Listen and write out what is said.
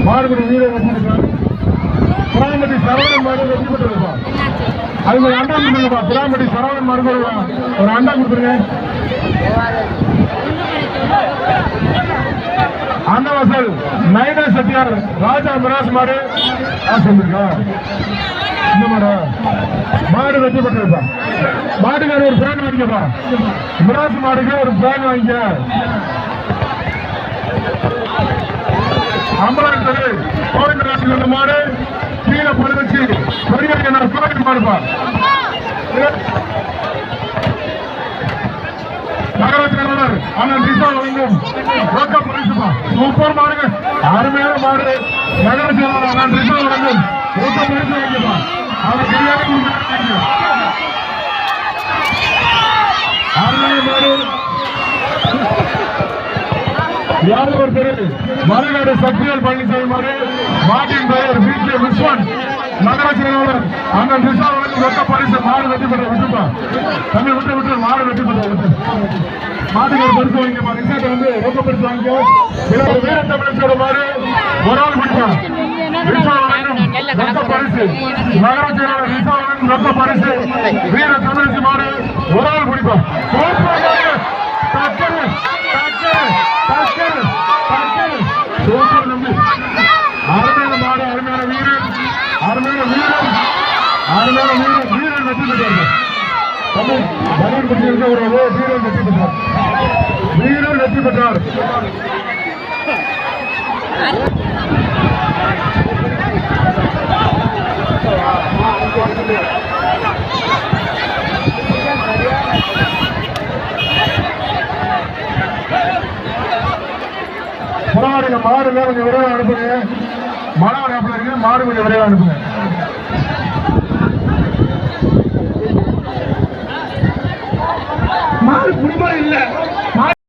மாடுபடி வீரர் வச்சிருக்காங்க. பிராமதி சரவணன் மாடு வெற்றி பெற்றிருப்பா. அதுக்கு ஒரு அண்டா கொடுத்துருங்கப்பா. பிராமதி சரவணன் மாடு ஒரு அண்டா கொடுத்துருங்க. அன்னவாசல் நைனா சத்தியார் ராஜா மிராஸ் மாடு சொல்லிருக்கா. இந்த மாடா மாடு வெற்றி பெற்றிருப்பா. மாடுக்கார ஒரு பிரான் வாங்கிக்கப்பா. மிராஸ் மாடுக்கு ஒரு பிரான் வாங்கிக்க. அம்பலாத்தது கோவிந்தராஜன் அந்த மாடு கீழே படுவச்சு பெரிய கோவில் மாடுப்பா. நகராட்சி நிறுவனர் அண்ணன் ரிசா வழங்கும் ரோக்கா பரிசுப்பா. சூப்பர் மாடுங்க, அருமையான மாடு. நகராட்சி நிறுவனர் அண்ணன் ரிசா வழங்கும் ரோக்கா பரிசு வாங்கிப்பா. அவர் கையாளி அருமையான மாடு. யாரும் ஒருத்தர் மலைநாடு சக்திவேல் பழனிசாமி மாடு. மாட்டின் பெயர் வீட்டிலே விஸ்வன். நகராட்சி நிறுவனர் அண்ணன் ரிசா வழங்கும் ரொக்க பரிசு. மாடு வெற்றி பெற்ற விட்டுப்பா. தம்பி விட்டு மாடு வெற்றி பெற்ற மாட்டுக்கு ஒரு பரிசு வாங்கிப்பா. ரிசாட்ட வந்து ரொக்க பரிசு வாங்கிக்கோ. வீர தமிழச்சோட மாடு ஒரு ஆள் பிடிப்பா. ரிசா வழங்கும் ரொக்க பரிசு. நகராட்சி நிறுவனர் ரிசா வழங்கும் ரொக்க பரிசு. வீர தமிழச்சி மாடு ஒரு ஆள் பிடிப்பா. அருமையான மாடு, அருமையான வீரர், அருமையான வீரர், அருமையான வீரர். வீரர் வெற்றி பெற்றார்கள். தமிழ் பட்டியலுக்கு ஒரு வீரர் வெற்றி பெற்றார். வீரர் வெற்றி பெற்றார். பரவாயில்ல, மாடு கொஞ்சம் விரைவாக அனுப்புங்க. மழை நேரத்தில் இருக்கு, மாடு கொஞ்சம் விரைவாக அனுப்புங்க. மாடு குடிமா இல்ல.